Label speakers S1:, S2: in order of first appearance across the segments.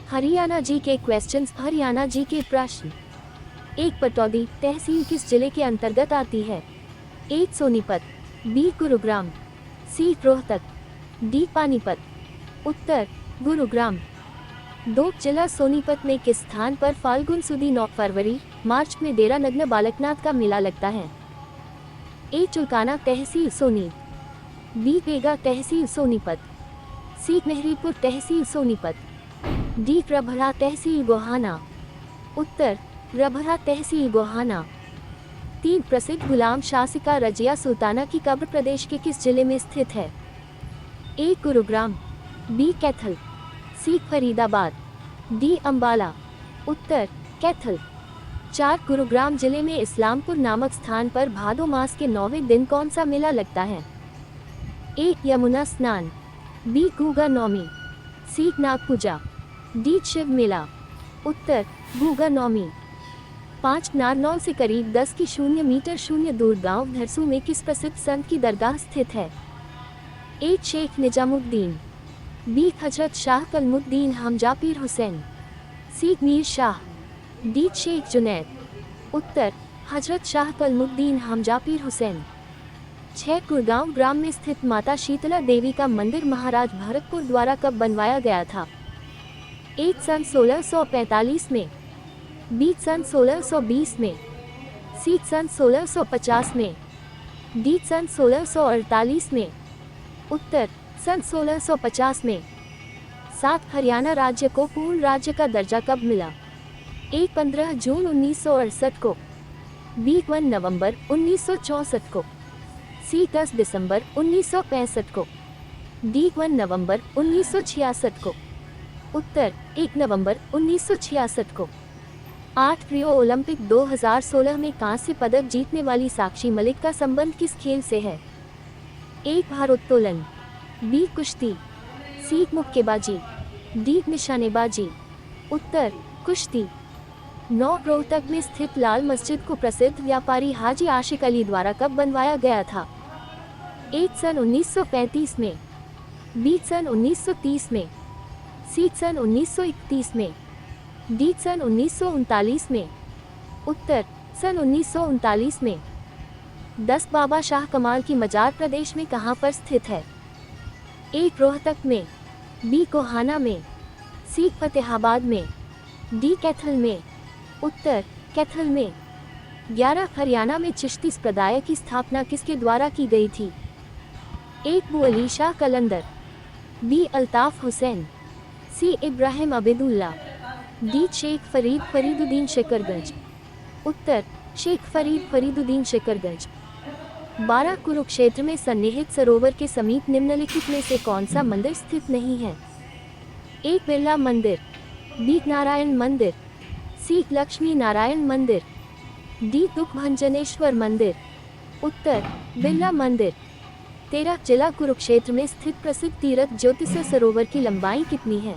S1: हरियाणा जी के क्वेश्चंस। हरियाणा जी के प्रश्न। एक पटौदी तहसील किस जिले के अंतर्गत आती है? ए सोनीपत, बी गुरुग्राम, सी रोहतक, डी पानीपत। उत्तर गुरुग्राम। 2 जिला सोनीपत में किस स्थान पर फाल्गुन सुदी 9 फरवरी मार्च में डेरा नग्न बालकनाथ का मेला लगता है? ए चुलकाना तहसील सोनी, बी बेगा तहसील सोनीपत, सी मेहरीपुर तहसील सोनीपत, डी रभरा तहसील गोहाना। उत्तर रभरा तहसील गोहाना। 3 प्रसिद्ध गुलाम शासिका रजिया सुल्ताना की कब्र प्रदेश के किस जिले में स्थित है? ए गुरुग्राम, बी कैथल, सी फरीदाबाद, डी अंबाला। उत्तर कैथल। 4 गुरुग्राम जिले में इस्लामपुर नामक स्थान पर भादो मास के 9वें दिन कौन सा मेला लगता है? ए यमुना स्नान, बी गूगा नौमी, सी नाग पूजा, डी शिव मेला। उत्तर गूगा नौमी। 5 नारनौल से करीब 10 मीटर दूर गांव धरसू में किस प्रसिद्ध संत की दरगाह स्थित है? ए शेख निजामुद्दीन, बी हजरत शाह कलमुद्दीन हमजा पीर हुसैन, सी मीर शाह, डी शेख जुनैद। उत्तर हजरत शाह कलमुद्दीन हमजा पीर हुसैन। 6 गुड़गांव ग्राम में स्थित माता शीतला देवी का मंदिर महाराज भरतपुर द्वारा कब बनवाया गया था? एक सन 1645 में, बी सन 1620 में, सी सन 1650 में, डी सन 1648 में। उत्तर सन 1650 में। 7 हरियाणा राज्य को पूर्ण राज्य का दर्जा कब मिला? ए 15 जून 1968 को, बी 1 नवंबर 1964 को, सी 10 दिसंबर 1965 को, डी 1 नवंबर 1966 को। उत्तर 1 नवंबर 1966 को। 8 रियो ओलंपिक 2016 में कांस्य पदक जीतने वाली साक्षी मलिक का संबंध किस खेल से है? ए भारोत्तोलन, बी कुश्ती, सी मुक्केबाजी, डी निशानेबाजी। उत्तर कुश्ती। 9 रोहतक में स्थित लाल मस्जिद को प्रसिद्ध व्यापारी हाजी आशिक अली द्वारा कब बनवाया गया था? ए सन 1935 में, बी सन 1930 में, सी सन 1931 में, डी सन 1939 में। उत्तर सन 1939 में। 10 बाबा शाह कमाल की मजार प्रदेश में कहाँ पर स्थित है? ए रोहतक में, बी गोहाना में, सी फतेहाबाद में, डी कैथल में। उत्तर कैथल में। 11 हरियाणा में चिश्ती संप्रदाय की स्थापना किसके द्वारा की गई थी? ए अबू अली शाह कलंदर, बी अल्ताफ हुसैन, सी इब्राहिम अबेदुल्ला, डी शेख फरीद फरीदुद्दीन शकरगंज। उत्तर शेख फरीद फरीदुद्दीन शकरगंज। 12 कुरुक्षेत्र में सन्निहित सरोवर के समीप निम्नलिखित में से कौन सा मंदिर स्थित नहीं है? ए बिरला मंदिर, बी नारायण मंदिर, सी लक्ष्मी नारायण मंदिर, डी दुखभंजनेश्वर मंदिर। उत्तर बिरला मंदिर। 13 जिला कुरुक्षेत्र में स्थित प्रसिद्ध तीर्थ ज्योतिष सरोवर की लंबाई कितनी है?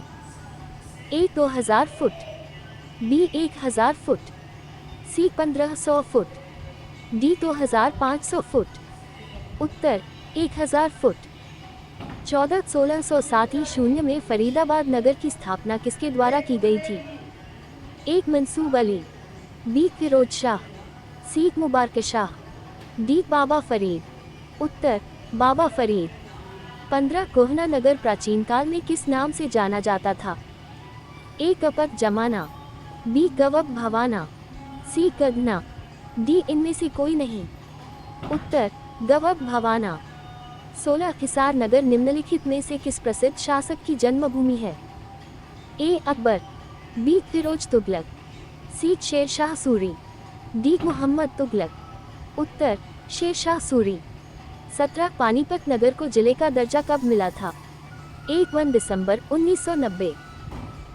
S1: ए 2000 फुट, बी 1000 फुट, सी 1500 फुट, डी 2500 फुट। उत्तर 1000 फुट। 14 1607 में फरीदाबाद नगर की स्थापना किसके द्वारा की गई थी? एक मंसूब अली, बी फिरोज शाह, सी मुबारक शाह, डी बाबा फरीद। उत्तर बाबा फरीद। 15 कोहना नगर प्राचीन काल में किस नाम से जाना जाता था? ए कपक जमाना, बी गवक भवाना, सी गगना, डी इनमें से कोई नहीं। उत्तर गवक भवाना। 16 हिसार नगर निम्नलिखित में से किस प्रसिद्ध शासक की जन्मभूमि है? ए अकबर, बी फिरोज तुगलक, सी शेरशाह सूरी, डी मोहम्मद तुगलक। उत्तर शेरशाह सूरी। 17 पानीपत नगर को जिले का दर्जा कब मिला था? ए 1 दिसंबर 1990,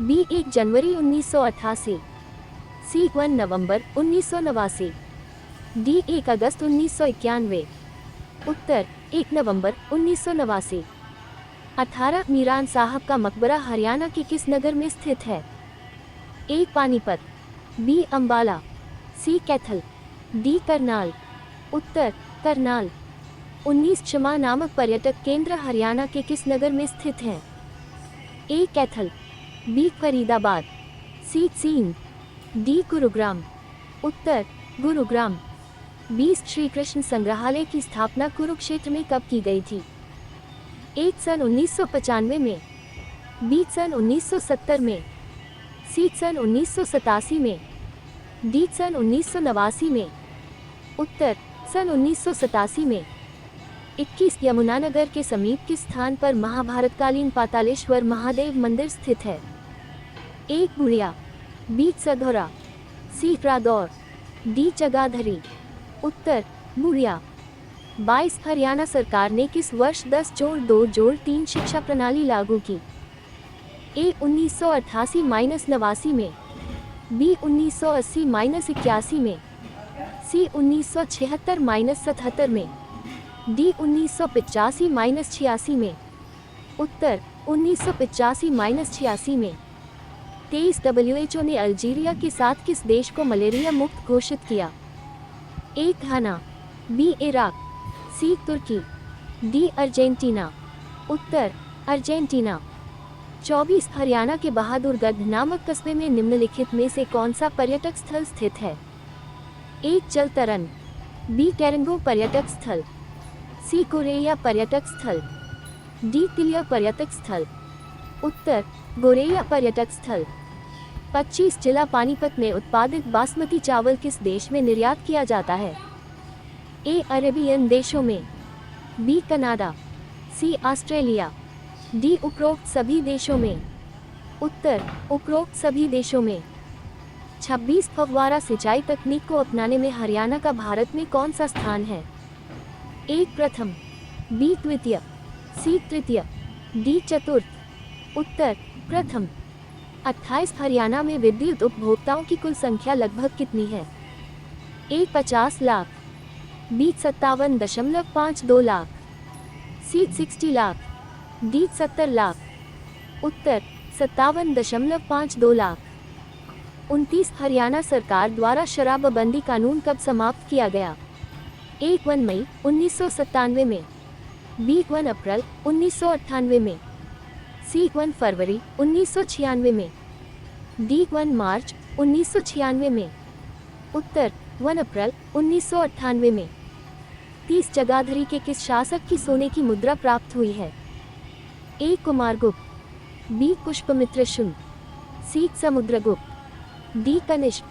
S1: बी 1 जनवरी 1988, सी 1 नवंबर 1989, डी 1 अगस्त 1991। उत्तर 1 नवंबर 1989। 18 मीरान साहब का मकबरा हरियाणा के किस नगर में स्थित है? ए पानीपत, बी अंबाला, सी कैथल, डी करनाल। उत्तर करनाल। 19 शमा नामक पर्यटक केंद्र हरियाणा के किस नगर में स्थित है? ए कैथल, बी फरीदाबाद, सी सींग, डी गुरुग्राम। उत्तर गुरुग्राम। 20 श्री कृष्ण संग्रहालय की स्थापना कुरुक्षेत्र में कब की गई थी? एक सन 1995 में, बी सन 1970 में, सी सन 1987 में, डी सन 1989 में। उत्तर सन 1987 में। 21 यमुनानगर के समीप किस स्थान पर महाभारतकालीन पातालेश्वर महादेव मंदिर स्थित है? एक बुढ़िया, बी सधौरा, सी रादौर, डी जगाधरी। उत्तर बुढ़िया। 22 हरियाणा सरकार ने किस वर्ष 10-2-3 शिक्षा प्रणाली लागू की? ए 1988-89 में, बी 1980-81 में, सी 1976-77 में, डी 1985-86 में। उत्तर 1985-86 में। 23 WHO ने अल्जीरिया के साथ किस देश को मलेरिया मुक्त घोषित किया? ए घाना, बी इराक, सी तुर्की, डी अर्जेंटीना। उत्तर अर्जेंटीना। 24 हरियाणा के बहादुरगढ़ नामक कस्बे में निम्नलिखित में से कौन सा पर्यटक स्थल स्थित है? ए जल तरन, बी टेरंगो पर्यटक स्थल, सी गोरेया पर्यटक स्थल, डी तिलिया पर्यटक स्थल। उत्तर गोरेया पर्यटक स्थल। 25 जिला पानीपत में उत्पादित बासमती चावल किस देश में निर्यात किया जाता है? ए अरेबियन देशों में, बी कनाडा, सी ऑस्ट्रेलिया, डी उपरोक्त सभी देशों में। उत्तर उपरोक्त सभी देशों में। 26 फव्वारा सिंचाई तकनीक को अपनाने में हरियाणा का भारत में कौन सा स्थान है? ए प्रथम, बी द्वितीय, सी तृतीय, डी चतुर्थ। उत्तर प्रथम। 28 हरियाणा में विद्युत उपभोक्ताओं की कुल संख्या लगभग कितनी है? ए 50 लाख, बी 57.52 लाख, सी 60 लाख, डी 70 लाख। उत्तर 57.52 लाख। 29 हरियाणा सरकार द्वारा शराबबंदी कानून कब समाप्त किया गया? ए 1 मई 1997 में, बी 1 अप्रैल 1998 में, सी 1 फरवरी 1996 में, डी 1 मार्च 1996 में। उत्तर 1 अप्रैल 1998 में। 30 जगाधरी के किस शासक की सोने की मुद्रा प्राप्त हुई है? ए कुमारगुप्त, बी पुष्पमित्र शुंग, सी समुद्रगुप्त, डी कनिष्क।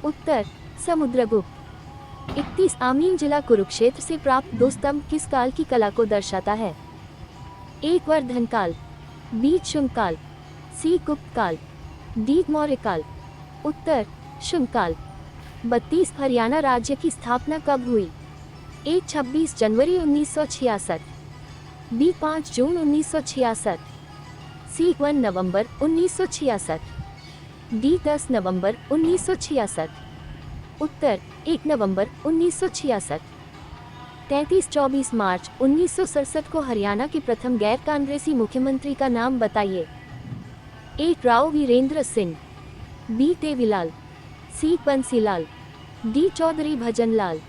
S1: उत्तर समुद्रगुप्त। 31 आमीन जिला कुरुक्षेत्र से प्राप्त 2 स्तंभ किस काल की कला को दर्शाता है? ए वर्धन काल, बी शुंग काल, सी गुप्त काल, डी मौर्य काल। उत्तर शुंग काल। 32 हरियाणा राज्य की स्थापना कब हुई? ए 26 जनवरी 1966, बी 5 जून 1966, सी 1 नवंबर 1966, डी 10 नवंबर 1966। उत्तर 1 नवंबर 1966। 33-24 मार्च 1967 को हरियाणा के प्रथम गैर कांग्रेसी मुख्यमंत्री का नाम बताइए। ए राव वीरेंद्र सिंह, बी देवीलाल, सी बंसीलाल, डी चौधरी भजनलाल।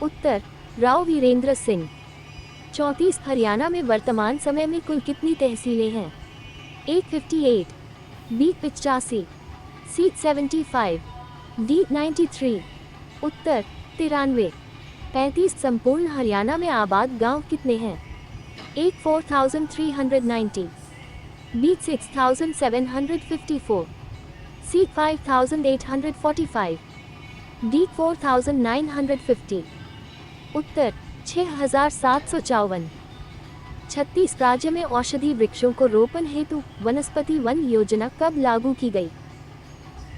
S1: उत्तर राव वीरेंद्र सिंह। 34 हरियाणा में वर्तमान समय में कुल कितनी तहसीलें हैं? ए 58, बी 85, सी 75, डी 93। उत्तर 93। 35 संपूर्ण हरियाणा में आबाद गांव कितने हैं? ए 4390, बी 6754, सी 5845, डी 4950। उत्तर 6754। 36 राज्य में औषधि वृक्षों को रोपण हेतु वनस्पति वन योजना कब लागू की गई?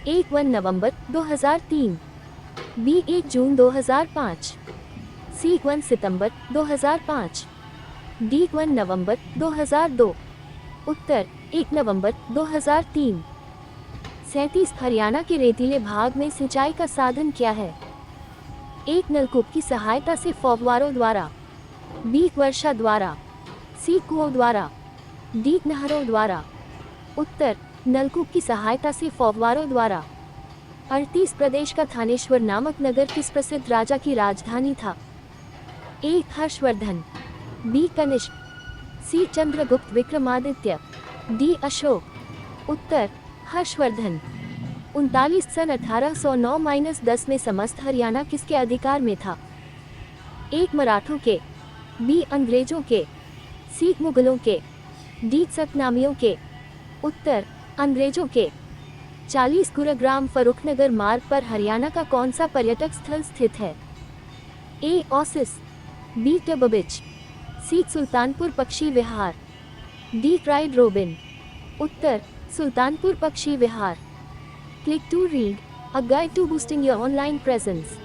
S1: ए 1 नवंबर 2003, बी 1 जून 2005, सी 1 सितंबर 2005, डी 1 नवंबर 2002। उत्तर 1 नवंबर 2003। 37 हरियाणा के रेतीले भाग में सिंचाई का साधन क्या है? एक नलकूप की सहायता से फव्वारों द्वारा, बी वर्षा द्वारा, सी कुओं द्वारा, डी नहरों द्वारा। उत्तर नलकूप की सहायता से फव्वारों द्वारा। 38 प्रदेश का थानेश्वर नामक नगर किस प्रसिद्ध राजा की राजधानी था? ए हर्षवर्धन, बी कनिष्क, सी चंद्रगुप्त विक्रमादित्य, डी अशोक। उत्तर हर्षवर्धन। 39 सन 1809-10 में समस्त हरियाणा किसके अधिकार में था? ए मराठों के, बी अंग्रेजों के, सी मुगलों के, डी सतनामियों के। उत्तर अंग्रेजों के। 40 गुरुग्राम फर्रुखनगर मार्ग पर हरियाणा का कौन सा पर्यटक स्थल स्थित है? A oasis, B turbo beach, C Sultanpur पक्षी विहार, डी ट्राइड रोबिन। उत्तर सुल्तानपुर पक्षी विहार। Click to read a guide to boosting your online presence.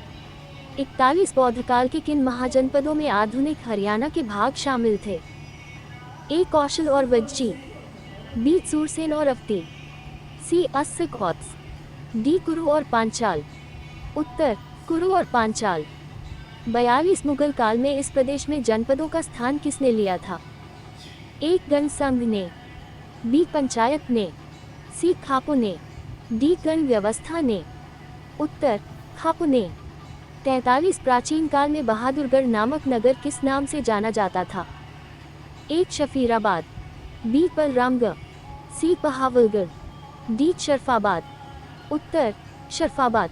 S1: 41 बौद्धकाल के किन महाजनपदों में आधुनिक हरियाणा के भाग शामिल थे? ए कौशल और वज्जी, बी सूरसेन और अवती, सी अस्सकौत्स, डी कुरु और पांचाल। उत्तर कुरु और पांचाल। 42 मुगल काल में इस प्रदेश में जनपदों का स्थान किसने लिया था? ए गण संघ ने, बी पंचायत ने, सी खापो ने, डी गण व्यवस्था ने। उत्तर खापो ने। 43 प्राचीन काल में बहादुरगढ़ नामक नगर किस नाम से जाना जाता था? ए शफीराबाद, बी बलरामगढ़, सी बहावलगढ़, डी शरफाबाद। उत्तर शरफाबाद।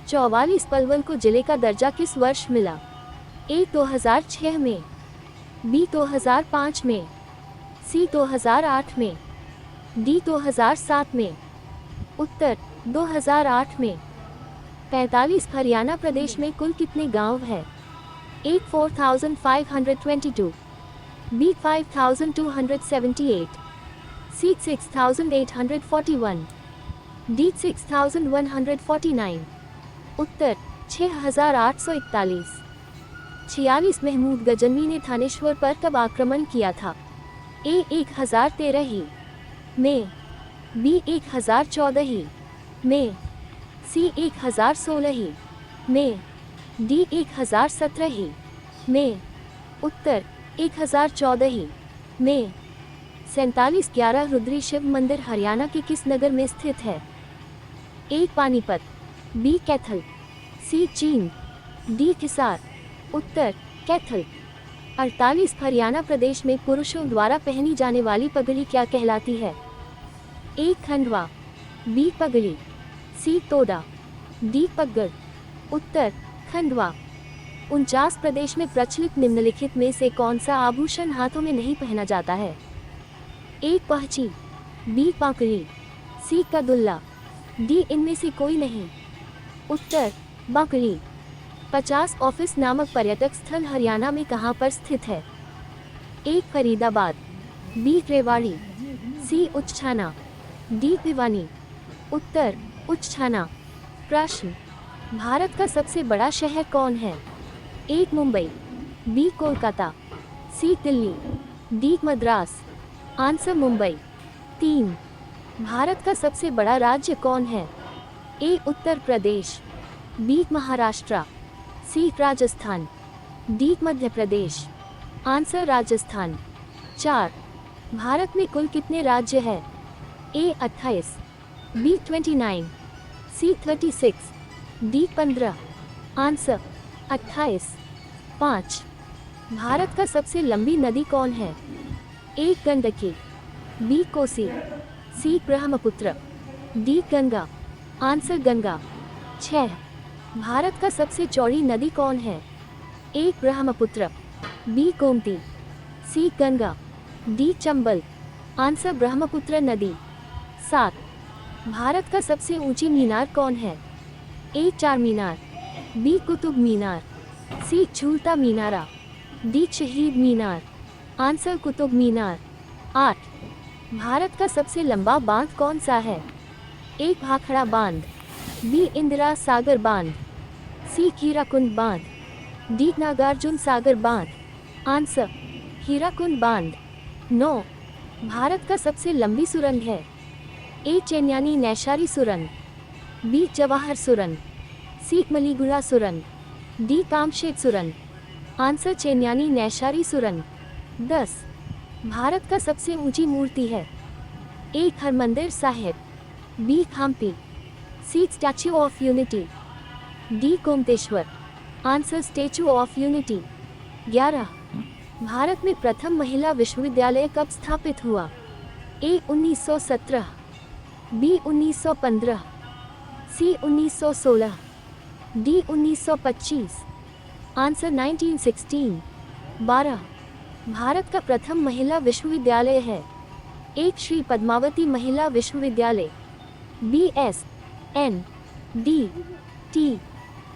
S1: 44 पलवल को जिले का दर्जा किस वर्ष मिला? ए 2006 में, बी 2005 में, सी 2008 में, डी 2007 में। उत्तर 2008 में। 45 हरियाणा प्रदेश में कुल कितने गांव हैं? ए 4522, बी 5278, सी 6841, डी 6149। उत्तर 6841। 46 महमूद गजनवी ने थानेश्वर पर कब आक्रमण किया था? ए 1013 ही में, बी 1014 ही में, सी 1016 ही में, डी 1017 ही में। उत्तर 1014 ही में। 4711 रुद्री शिव मंदिर हरियाणा के किस नगर में स्थित है? ए पानीपत, बी कैथल, सी चीन, डी हिसार। उत्तर कैथल। 48 हरियाणा प्रदेश में पुरुषों द्वारा पहनी जाने वाली पगड़ी क्या कहलाती है? ए खंडवा, बी पगड़ी, सी तोड़ा, डी पगड़। उत्तर खंडवा। 49 प्रदेश में प्रचलित निम्नलिखित में से कौन सा आभूषण हाथों में नहीं पहना जाता है? ए पहची, बी पाकड़ी, सी कदुल्ला, डी इनमें से कोई नहीं। उत्तर बाकड़ी। 50 ऑफिस नामक पर्यटक स्थल हरियाणा में कहाँ पर स्थित है? ए फरीदाबाद, बी रेवाड़ी, सी उच्छाना, डी भिवानी। उत्तर उच्छाना। प्रश्न, भारत का सबसे बड़ा शहर कौन है? ए मुंबई, बी कोलकाता, सी दिल्ली, डी मद्रास। आंसर मुंबई। 3, भारत का सबसे बड़ा राज्य कौन है? ए उत्तर प्रदेश, बी महाराष्ट्र, सी राजस्थान, डी मध्य प्रदेश। आंसर राजस्थान। 4, भारत में कुल कितने राज्य हैं? ए 28, बी 29, सी 36, डी 15। आंसर 28। 5, भारत का सबसे लंबी नदी कौन है? ए गंडकी, बी कोसी, सी ब्रह्मपुत्र, डी गंगा। आंसर गंगा। 6, भारत का सबसे चौड़ी नदी कौन है? ए ब्रह्मपुत्र, बी गोमती, सी गंगा, डी चंबल। आंसर ब्रह्मपुत्र नदी। 7, भारत का सबसे ऊंची मीनार कौन है? ए चार मीनार, बी कुतुब मीनार, सी झूलता मीनारा, डी शहीद मीनार। आंसर कुतुब मीनार। 8, भारत का सबसे लंबा बांध कौन सा है? ए भाखड़ा बांध, बी इंदिरा सागर बांध, सी हीराकुंड बांध, डी नागार्जुन सागर बांध। आंसर हीराकुंड बांध। 9, भारत का सबसे लंबी सुरंग है? ए चेन्यानी नैशारी सुरंग, बी जवाहर सुरंग, सी मलीगुड़ा सुरंग, डी कामशेत सुरंग। आंसर चेन्यानी नैशारी सुरंग। 10, भारत का सबसे ऊंची मूर्ति है? A Harmandir Sahib, B Hampi, C Statue of Unity, D Gommateshwara. Answer Statue of Unity. 11, Bharat में प्रथम महिला विश्वविद्यालय कब स्थापित हुआ? A 1917, B 1915, C 1916, D 1925। Answer 1916। 12 भारत का प्रथम महिला विश्वविद्यालय है। एक Shri Padmavati Mahila Vishwavidyalaya, B S N D T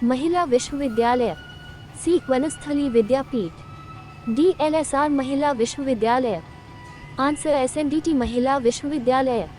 S1: Mahila Vishwavidyalaya, C Vanasthali Vidyapith, D L S R Mahila Vishwavidyalaya. Answer SNDT महिला विश्वविद्यालय।